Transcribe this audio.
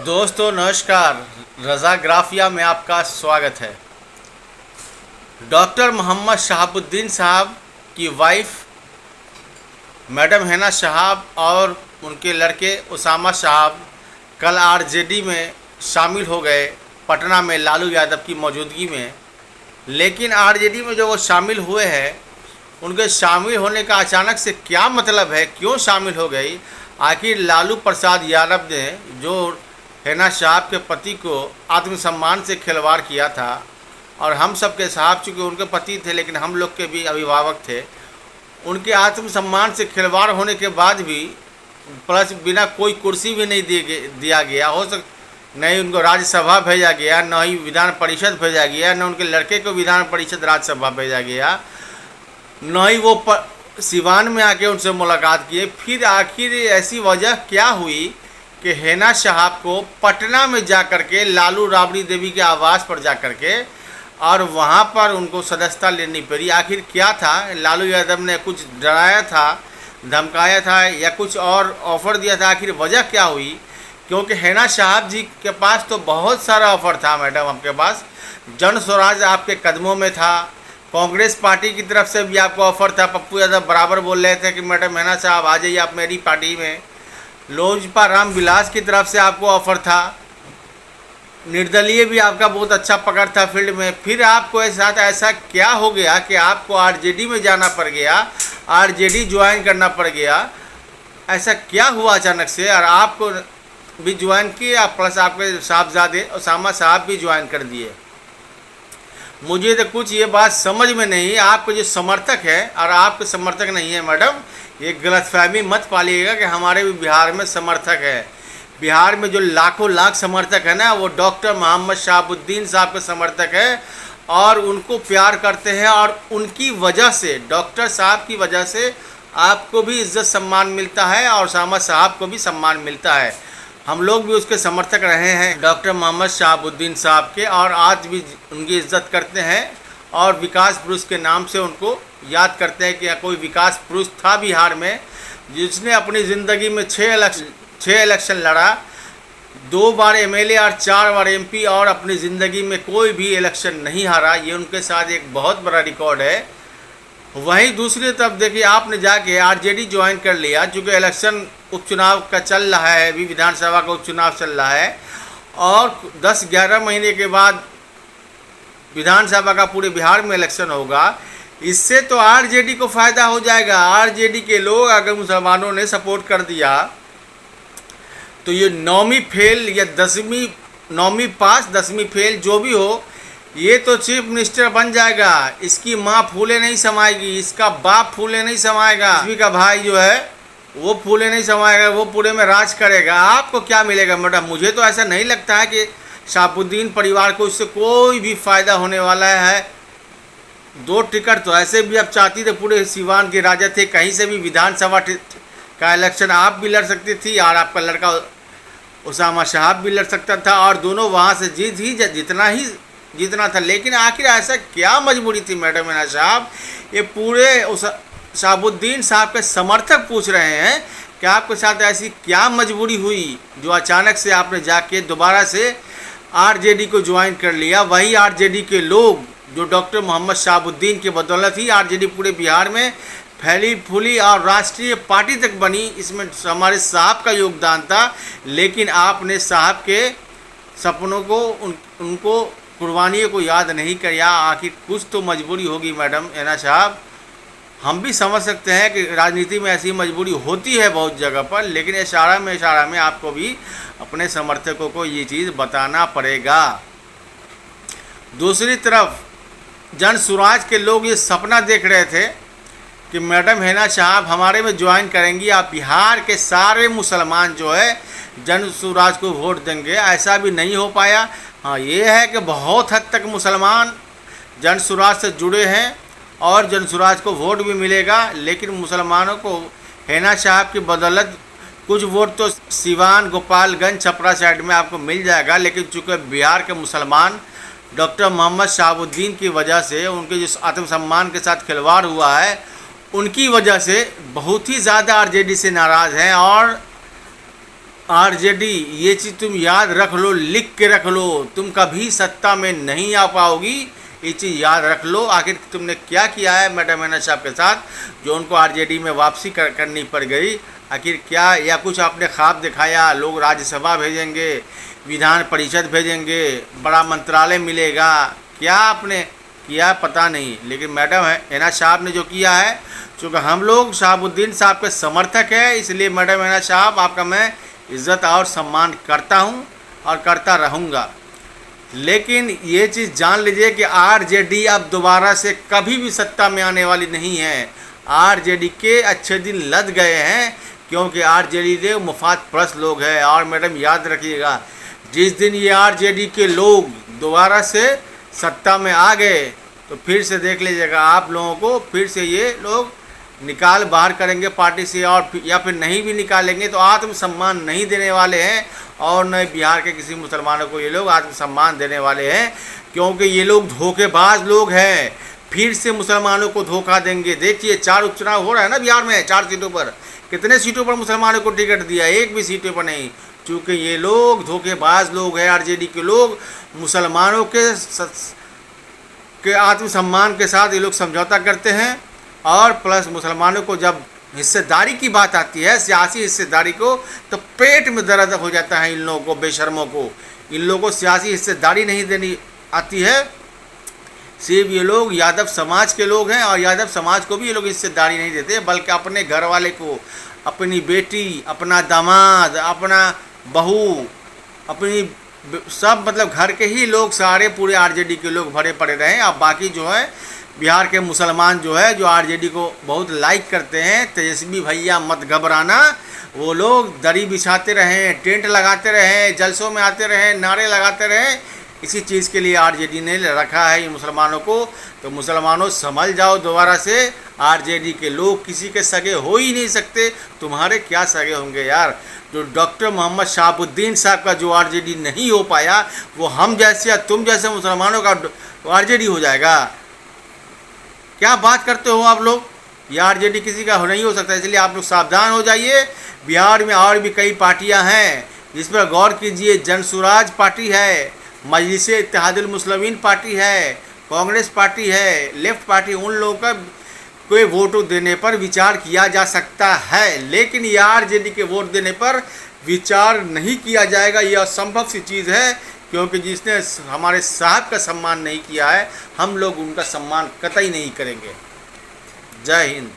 दोस्तों नमस्कार। रज़ा ग्राफिया में आपका स्वागत है। डॉक्टर मोहम्मद शहाबुद्दीन साहब की वाइफ मैडम हैना साहब और उनके लड़के उसामा साहब कल आरजेडी में शामिल हो गए पटना में लालू यादव की मौजूदगी में। लेकिन आरजेडी में जो वो शामिल हुए हैं, उनके शामिल होने का अचानक से क्या मतलब है, क्यों शामिल हो गई? आखिर लालू प्रसाद यादव ने जो हैना साहब के पति को आत्मसम्मान से खिलवाड़ किया था, और हम सब के साहब चूँकि उनके पति थे लेकिन हम लोग के भी अभिभावक थे, उनके आत्मसम्मान से खिलवाड़ होने के बाद भी प्लस बिना कोई कुर्सी भी नहीं दिया गया, नहीं उनको राज्यसभा भेजा गया, न ही विधान परिषद भेजा गया, न उनके लड़के को विधान परिषद राज्यसभा भेजा गया, न ही वो सिवान में आके उनसे मुलाकात किए। फिर आखिर ऐसी वजह क्या हुई कि हैना साहब को पटना में जा कर के लालू राबड़ी देवी के आवास पर जा कर के और वहाँ पर उनको सदस्यता लेनी पड़ी? आखिर क्या था? लालू यादव ने कुछ डराया था, धमकाया था या कुछ और ऑफ़र दिया था? आखिर वजह क्या हुई? क्योंकि हैना साहब जी के पास तो बहुत सारा ऑफ़र था मैडम, आपके पास जन स्वराज आपके कदमों में था, कांग्रेस पार्टी की तरफ से भी आपको ऑफ़र था। पप्पू यादव बराबर बोल रहे थे कि मैडम हैना साहब आ जाइए आप मेरी पार्टी में। लोजपा राम विलास की तरफ से आपको ऑफ़र था। निर्दलीय भी आपका बहुत अच्छा पकड़ था फील्ड में। फिर आपको साथ ऐसा क्या हो गया कि आपको आरजेडी में जाना पड़ गया, आरजेडी ज्वाइन करना पड़ गया? ऐसा क्या हुआ अचानक से? और आपको भी ज्वाइन किया, प्लस आपके साहबजादे उसामा साहब भी ज्वाइन कर दिए। मुझे तो कुछ ये बात समझ में नहीं। आपके जो समर्थक है और आपके समर्थक नहीं है मैडम, ये गलतफहमी मत पालिएगा कि हमारे भी बिहार में समर्थक है। बिहार में जो लाखों लाख समर्थक है ना, वो डॉक्टर मोहम्मद शहाबुद्दीन साहब के समर्थक है और उनको प्यार करते हैं, और उनकी वजह से, डॉक्टर साहब की वजह से आपको भी इज़्ज़त सम्मान मिलता है और उसामा साहब को भी सम्मान मिलता है। हम लोग भी उसके समर्थक रहे हैं डॉक्टर मोहम्मद शहाबुद्दीन साहब के, और आज भी उनकी इज़्ज़त करते हैं और विकास पुरुष के नाम से उनको याद करते हैं कि कोई विकास पुरुष था बिहार में जिसने अपनी ज़िंदगी में 6 इलेक्शन लड़ा, 2 बार एमएलए और 4 बार एमपी, और अपनी ज़िंदगी में कोई भी इलेक्शन नहीं हारा। ये उनके साथ एक बहुत बड़ा रिकॉर्ड है। वहीं दूसरी तरफ देखिए, आपने जाके आरजेडी ज्वाइन कर लिया, चूँकि इलेक्शन उपचुनाव का चल रहा है, अभी विधानसभा का उपचुनाव चल रहा है, और 10-11 महीने के बाद विधानसभा का पूरे बिहार में इलेक्शन होगा। इससे तो आरजेडी को फ़ायदा हो जाएगा। आरजेडी के लोग अगर मुसलमानों ने सपोर्ट कर दिया तो ये 9वीं फेल या 10वीं, 9वीं पास 10वीं फेल जो भी हो, ये तो चीफ मिनिस्टर बन जाएगा। इसकी माँ फूले नहीं समाएगी, इसका बाप फूले नहीं समाएगा, इसकी का भाई जो है वो फूले नहीं समाएगा, वो पूरे में राज करेगा। आपको क्या मिलेगा मैडम? मुझे तो ऐसा नहीं लगता है कि शहाबुद्दीन परिवार को इससे कोई भी फ़ायदा होने वाला है। 2 टिकट तो ऐसे भी आप चाहती थे, पूरे सिवान के राजा थे, कहीं से भी विधानसभा का इलेक्शन आप भी लड़ सकती थी और आपका लड़का उसामा साहब भी लड़ सकता था, और दोनों वहाँ से जीतना था। लेकिन आखिर ऐसा क्या मजबूरी थी मैडम हैना साहब? ये पूरे शहाबुद्दीन साहब के समर्थक पूछ रहे हैं कि आपके साथ ऐसी क्या मजबूरी हुई जो अचानक से आपने जाके दोबारा से आरजेडी को ज्वाइन कर लिया? वही आरजेडी के लोग जो डॉक्टर मोहम्मद शहाबुद्दीन की बदौलत ही आरजेडी पूरे बिहार में फैली फूली और राष्ट्रीय पार्टी तक बनी, इसमें हमारे साहब का योगदान था। लेकिन आपने साहब के सपनों को, उनको कुर्बानियों को याद नहीं किया। आखिर कुछ तो मजबूरी होगी मैडम हैना साहब। हम भी समझ सकते हैं कि राजनीति में ऐसी मजबूरी होती है बहुत जगह पर, लेकिन इशारा में आपको भी अपने समर्थकों को ये चीज़ बताना पड़ेगा। दूसरी तरफ जन स्वराज के लोग ये सपना देख रहे थे कि मैडम हैना साहब हमारे में ज्वाइन करेंगी, आप बिहार के सारे मुसलमान जो है जन स्वराज को वोट देंगे। ऐसा भी नहीं हो पाया। हाँ, ये है कि बहुत हद तक मुसलमान जन स्वराज से जुड़े हैं और जन स्वराज को वोट भी मिलेगा, लेकिन मुसलमानों को हैना साहब की बदौलत कुछ वोट तो सिवान, गोपालगंज, छपरा साइड में आपको मिल जाएगा। लेकिन चूँकि बिहार के मुसलमान डॉक्टर मोहम्मद शहाबुद्दीन की वजह से, उनके जो आत्मसम्मान के साथ खिलवाड़ हुआ है, उनकी वजह से बहुत ही ज़्यादा आरजेडी से नाराज़ हैं और आरजेडी, ये चीज़ तुम याद रख लो, लिख के रख लो, तुम कभी सत्ता में नहीं आ पाओगी, ये चीज़ याद रख लो। आखिर तुमने क्या किया है मैडम हैना साहब के साथ, जो उनको आरजेडी में वापसी करनी पड़ गई? आखिर क्या, या कुछ आपने ख्वाब दिखाया, लोग राज्यसभा भेजेंगे, विधान परिषद भेजेंगे, बड़ा मंत्रालय मिलेगा, क्या आपने किया पता नहीं। लेकिन मैडम हैना साहब ने जो किया है, चूँकि हम लोग शहाबुद्दीन साहब के समर्थक है, इसलिए मैडम हैना साहब आपका मैं इज़्ज़त और सम्मान करता हूं और करता रहूंगा। लेकिन ये चीज़ जान लीजिए कि आरजेडी अब दोबारा से कभी भी सत्ता में आने वाली नहीं है। आरजेडी के अच्छे दिन लद गए हैं, क्योंकि आरजेडी के मुफाद परस्त लोग हैं। और मैडम याद रखिएगा, जिस दिन ये आरजेडी के लोग दोबारा से सत्ता में आ गए तो फिर से देख लीजिएगा आप लोगों को, फिर से ये लोग निकाल बाहर करेंगे पार्टी से, और या फिर नहीं भी निकालेंगे तो आत्मसम्मान नहीं देने वाले हैं, और न बिहार के किसी मुसलमानों को ये लोग आत्मसम्मान देने वाले हैं, क्योंकि ये लोग धोखेबाज लोग हैं। फिर से मुसलमानों को धोखा देंगे। देखिए 4 उपचुनाव हो रहा है ना बिहार में, 4 सीटों पर, कितने सीटों पर मुसलमानों को टिकट दिया? एक भी सीटों पर नहीं। चूँकि ये लोग धोखेबाज लोग हैं, आरजेडी के लोग मुसलमानों के आत्मसम्मान के साथ ये लोग समझौता करते हैं, और प्लस मुसलमानों को जब हिस्सेदारी की बात आती है, सियासी हिस्सेदारी को, तो पेट में दर्द हो जाता है इन लोगों को, बेशर्मों को। इन लोगों को सियासी हिस्सेदारी नहीं देनी आती है। सिर्फ ये लोग यादव समाज के लोग हैं, और यादव समाज को भी ये लोग हिस्सेदारी नहीं देते, बल्कि अपने घर वाले को, अपनी बेटी, अपना दामाद, अपना बहू, अपनी सब, मतलब घर के ही लोग सारे पूरे आरजेडी के लोग भरे पड़े रहे। अब बाकी जो है बिहार के मुसलमान जो है, जो आरजेडी को बहुत लाइक करते हैं, तेजस्वी भैया मत घबराना, वो लोग दरी बिछाते रहें, टेंट लगाते रहें, जलसों में आते रहें, नारे लगाते रहें, इसी चीज़ के लिए आरजेडी ने रखा है इन मुसलमानों को। तो मुसलमानों समझ जाओ, दोबारा से आरजेडी के लोग किसी के सगे हो ही नहीं सकते। तुम्हारे क्या सगे होंगे यार? जो डॉक्टर मोहम्मद शहाबुद्दीन साहब का जो आरजेडी नहीं हो पाया, वो हम जैसे या तुम जैसे मुसलमानों का आरजेडी हो जाएगा? क्या बात करते हो आप लोग? ये आरजेडी किसी का नहीं हो सकता, इसलिए आप लोग सावधान हो जाइए। बिहार में और भी कई पार्टियां हैं, जिस पर गौर कीजिए। जनसुराज पार्टी है, मजलिसे इत्तेहादुल मुस्लिमीन पार्टी है, कांग्रेस पार्टी है, लेफ्ट पार्टी, उन लोगों का कोई वोट देने पर विचार किया जा सकता है, लेकिन ये आरजेडी के वोट देने पर विचार नहीं किया जाएगा। यह असंभव सी चीज़ है, क्योंकि जिसने हमारे साहब का सम्मान नहीं किया है, हम लोग उनका सम्मान कतई नहीं करेंगे। जय हिंद।